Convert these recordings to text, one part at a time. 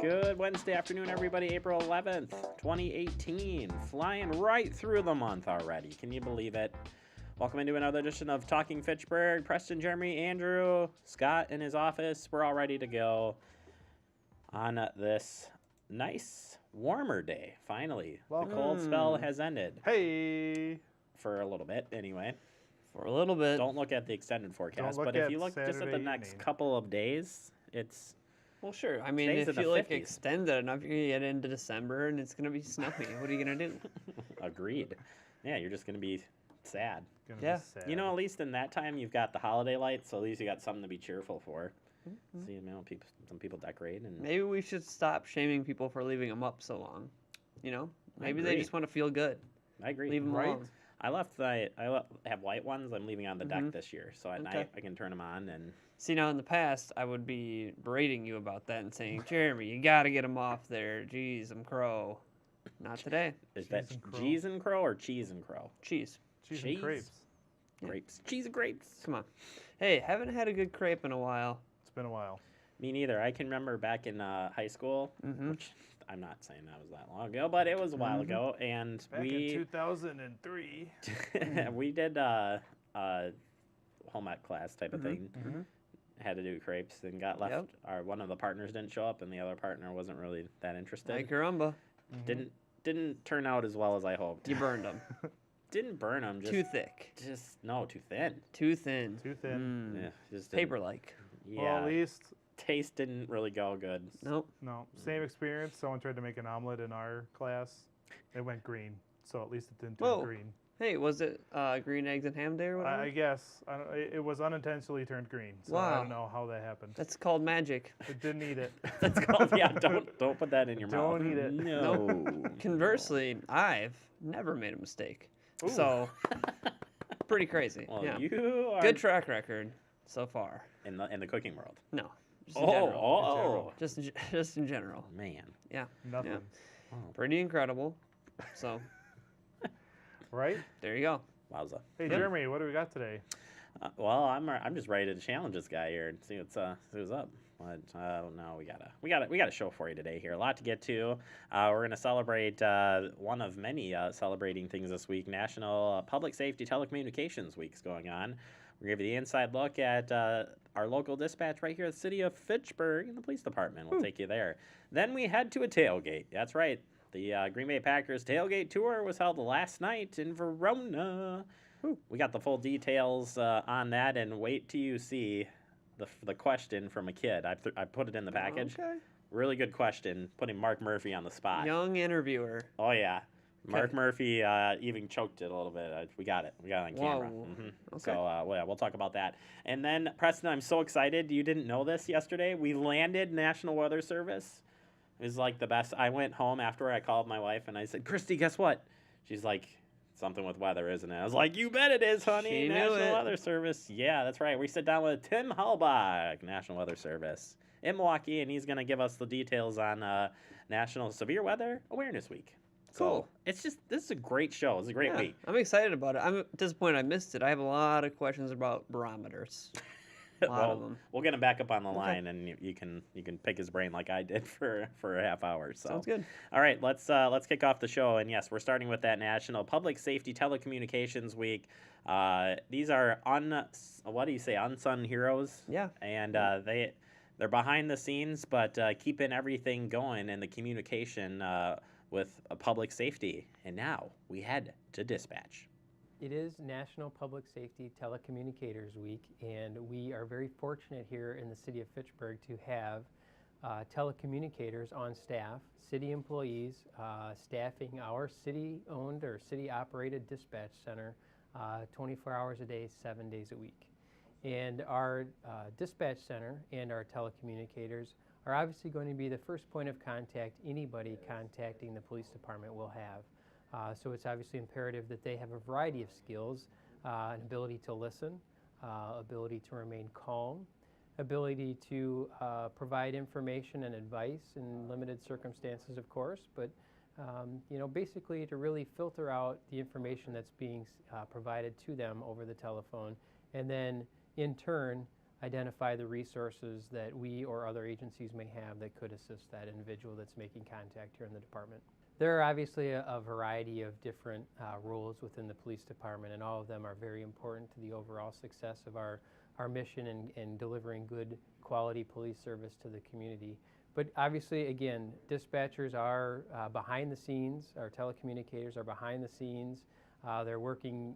Good Wednesday afternoon, everybody. April 11th, 2018. Flying right through the month already. Can you believe it? Welcome into another edition of Talking Fitchburg. Preston, Jeremy, Andrew, Scott in his office. We're all ready to go on this nice, warmer day. Finally, Welcome. the cold spell has ended. Hey! For a little bit, anyway. For a little bit. Don't look at the extended forecast, Don't look but if at you look just at the Saturday next evening. couple of days, it's... Well, sure. I mean, Today's if in you the like 50s. extend it enough, you're gonna get into December and it's gonna be snowy. What are you gonna do? Agreed. Yeah, you're just going to be sad. Gonna Yeah. be sad. You know, at least in that time, you've got the holiday lights, so at least you got something to be cheerful for. See, you know, some people decorate, and Maybe we should stop shaming people for leaving them up so long. You know, maybe they agree. just want to feel good. I agree. Leave them Right? alone. I have white ones. I'm leaving on the deck this year, so at Okay. night I can turn them on. And See, now in the past, I would be berating you about that and saying, Jeremy, you gotta get them off there. Jeez, I'm crow. Not today. is that Cheese and crow. cheese and crow or cheese and crow? Cheese. Cheese cheese? and crepes. Yeah. Grapes, cheese and grapes. Come on. Hey, haven't had a good crepe in a while. It's been a while. Me neither. I can remember back in high school, Mhm. which I'm not saying that was that long ago, but it was a while ago, and Back in 2003. we did home ec class type of thing. Had to do crepes and got left. Yep. One of the partners didn't show up, and the other partner wasn't really that interested. Ay caramba. Didn't turn out as well as I hoped. You burned them. Didn't burn them. Just Too thick. too thin. Too thin. Too thin. Mm. Yeah, just didn't- Paper-like. Yeah, Well, at least, taste didn't really go good. Nope. no, same experience. Someone tried to make an omelet in our class. It went green, so at least it didn't turn Whoa. green. Hey, was it green eggs and ham day or whatever? I guess it was unintentionally turned green, so I Wow. don't know how that happened. That's called magic. It didn't eat it. That's called Don't put that in your mouth. Don't eat it. No. Conversely, I've never made a mistake. Ooh. So, pretty crazy. Well, yeah. you are Good track record so far. in the cooking world. No, just in general. Oh, Just in general. man. Yeah, Nothing. Yeah. Pretty incredible. So, Right? there you go. Wowza. Hey, Yep. Jeremy, what do we got today? Well, I'm just ready to challenge this guy here and see what's up. But no, we got a show for you today here. A lot to get to. We're gonna celebrate one of many celebrating things this week. National Public Safety Telecommunications Week's going on. We're gonna give you the inside look at our local dispatch right here in the city of Fitchburg and the police department. We'll take you there. Then we head to a tailgate. That's right. The Green Bay Packers tailgate tour was held last night in Verona. We got the full details on that, and wait till you see the question from a kid. I put it in the package. Okay. Really good question, putting Mark Murphy on the spot. Young interviewer. Oh, yeah. Mark Okay. Murphy even choked it a little bit. We got it. We got it on camera. Whoa. Okay. So, yeah, we'll talk about that. And then, Preston, I'm so excited. You didn't know this yesterday. We landed National Weather Service. It was like the best. I went home after I called my wife, and I said, Christy, guess what? She's like, something with weather, isn't it? I was like, you bet it is, honey. She knew National it. Weather Service. Yeah, that's right. We sit down with Tim Halbach, National Weather Service in Milwaukee, and he's going to give us the details on National Severe Weather Awareness Week. Cool. So this is a great show. It's a great Yeah, week. I'm excited about it. I'm disappointed I missed it. I have a lot of questions about barometers. A lot of them. We'll get him back up on the line, and you can pick his brain like I did for a half hour. So Sounds good. All right, let's kick off the show. And yes, we're starting with that National Public Safety Telecommunications Week. These are unsung heroes. Yeah. And they're behind the scenes, but keeping everything going in the communication with public safety. And now we head to dispatch. It is National Public Safety Telecommunicators Week, and we are very fortunate here in the city of Fitchburg to have telecommunicators on staff, city employees, staffing our city-owned or city-operated dispatch center 24 hours a day, 7 days a week. And our dispatch center and our telecommunicators are obviously going to be the first point of contact anybody contacting the police department will have. So it's obviously imperative that they have a variety of skills, an ability to listen, ability to remain calm, ability to provide information and advice in limited circumstances, of course, but basically to really filter out the information that's being provided to them over the telephone, and then in turn identify the resources that we or other agencies may have that could assist that individual that's making contact here in the department. There are obviously a variety of different roles within the police department, and all of them are very important to the overall success of our mission in delivering good quality police service to the community. But obviously, again, dispatchers are behind the scenes. Our telecommunicators are behind the scenes. They're working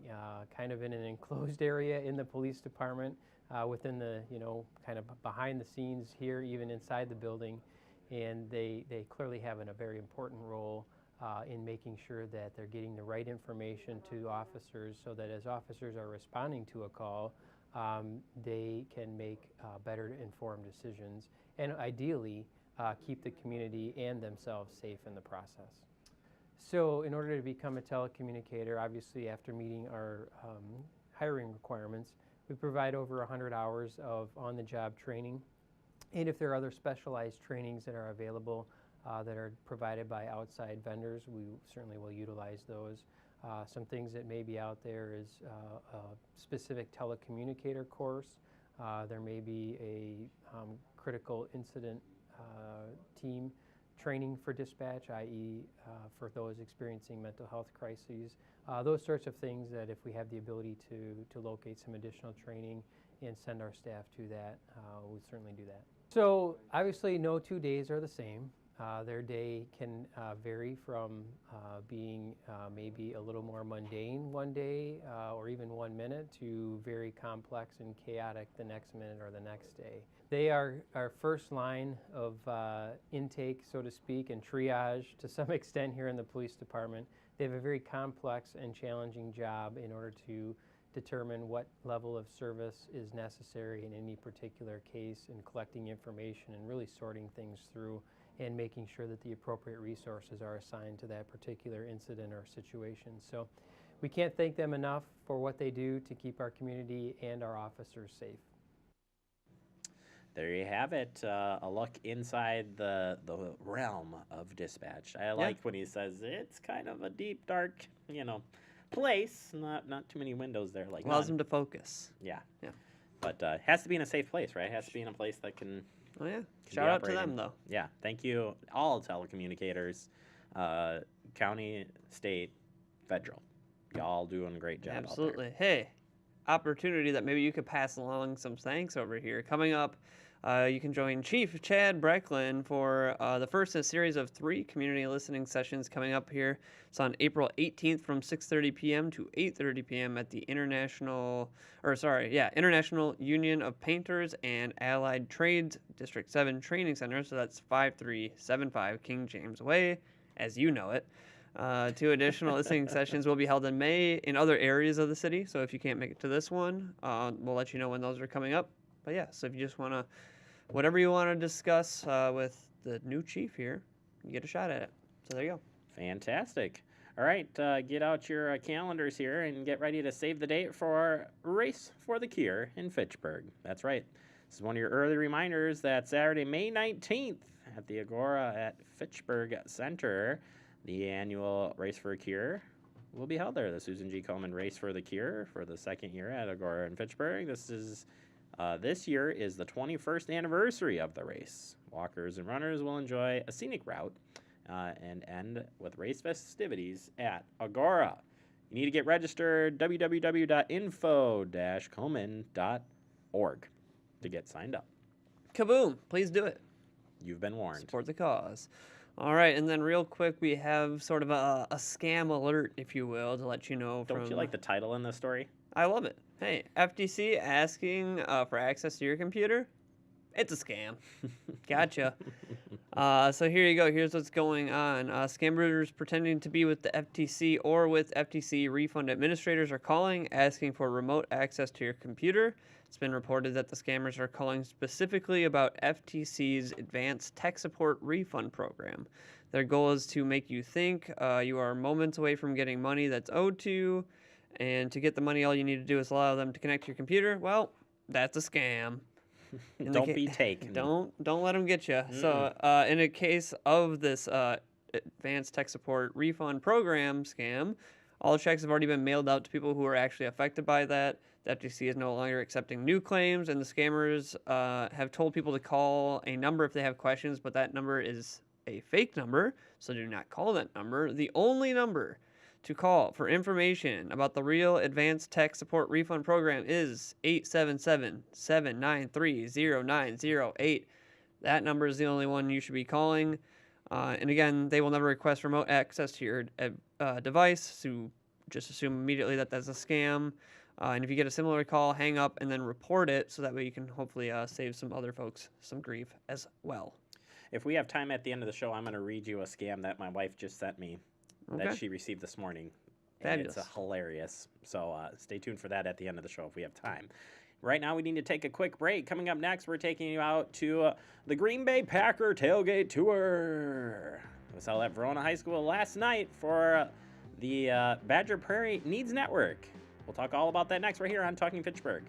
kind of in an enclosed area in the police department, within the, kind of behind the scenes here, even inside the building. And they clearly have a very important role in making sure that they're getting the right information to officers, so that as officers are responding to a call, they can make better informed decisions, and ideally keep the community and themselves safe in the process. So in order to become a telecommunicator, obviously after meeting our hiring requirements, we provide over 100 hours of on-the-job training. And if there are other specialized trainings that are available that are provided by outside vendors, we certainly will utilize those. Some things that may be out there is a specific telecommunicator course. There may be a critical incident team training for dispatch, i.e. For those experiencing mental health crises. Those sorts of things that if we have the ability to locate some additional training and send our staff to that, we'll certainly do that. So obviously no 2 days are the same. Their day can vary from being maybe a little more mundane one day or even 1 minute to very complex and chaotic the next minute or the next day. They are our first line of intake, so to speak, and triage to some extent here in the police department. They have a very complex and challenging job in order to determine what level of service is necessary in any particular case, and collecting information and really sorting things through and making sure that the appropriate resources are assigned to that particular incident or situation. So we can't thank them enough for what they do to keep our community and our officers safe. There you have it, a look inside the realm of dispatch. I like when he says it's kind of a deep, dark, place. Not too many windows there. Like Allows them to focus. Yeah. Yeah. But it has to be in a safe place, right? It has to be in a place that can. Oh yeah. Can Shout be out to operating. them though. Yeah. Thank you, all telecommunicators, county, state, federal. Y'all doing a great job. Absolutely. Out there. Hey, opportunity that maybe you could pass along some thanks over here. Coming up, you can join Chief Chad Brecklin for the first in a series of 3 community listening sessions coming up here. It's on April 18th from 6:30 p.m. to 8:30 p.m. at the International Union of Painters and Allied Trades District 7 Training Center. So that's 5375 King James Way, as you know it. 2 additional listening sessions will be held in May in other areas of the city. So if you can't make it to this one, we'll let you know when those are coming up. But yeah, so if you just want to, whatever you want to discuss with the new chief here, you get a shot at it. So there you go. Fantastic. All right, get out your calendars here and get ready to save the date for Race for the Cure in Fitchburg. That's right. This is one of your early reminders that Saturday, May 19th at the Agora at Fitchburg Center, the annual Race for a Cure will be held there. The Susan G. Komen Race for the Cure for the 2nd year at Agora in Fitchburg. This year is the 21st anniversary of the race. Walkers and runners will enjoy a scenic route and end with race festivities at Agora. You need to get registered, www.info-komen.org to get signed up. Kaboom! Please do it. You've been warned. Support the cause. All right, and then real quick, we have sort of a scam alert, if you will, to let you know. Don't you like the title in this story? I love it. Hey, FTC asking for access to your computer? It's a scam. Gotcha. So here you go. Here's what's going on. Scammers pretending to be with the FTC or with FTC refund administrators are calling, asking for remote access to your computer. It's been reported that the scammers are calling specifically about FTC's Advanced Tech Support Refund Program. Their goal is to make you think you are moments away from getting money that's owed to you, and to get the money, all you need to do is allow them to connect to your computer. Well, that's a scam. Don't be taken. Don't let them get you. So in a case of this Advanced Tech Support Refund Program scam, all checks have already been mailed out to people who are actually affected by that. The FTC is no longer accepting new claims, and the scammers have told people to call a number if they have questions, but that number is a fake number, so do not call that number. The only number to call for information about the real Advanced Tech Support Refund Program is 877-793-0908. That number is the only one you should be calling. And again, they will never request remote access to your device, so just assume immediately that that's a scam. And if you get a similar call, hang up and then report it, so that way you can hopefully save some other folks some grief as well. If we have time at the end of the show, I'm going to read you a scam that my wife just sent me that she received this morning. And Fabulous. it's hilarious. So stay tuned for that at the end of the show if we have time. Right now, we need to take a quick break. Coming up next, we're taking you out to the Green Bay Packer Tailgate Tour. I was held at Verona High School last night for the Badger Prairie Needs Network. We'll talk all about that next right here on Talking Fitchburg.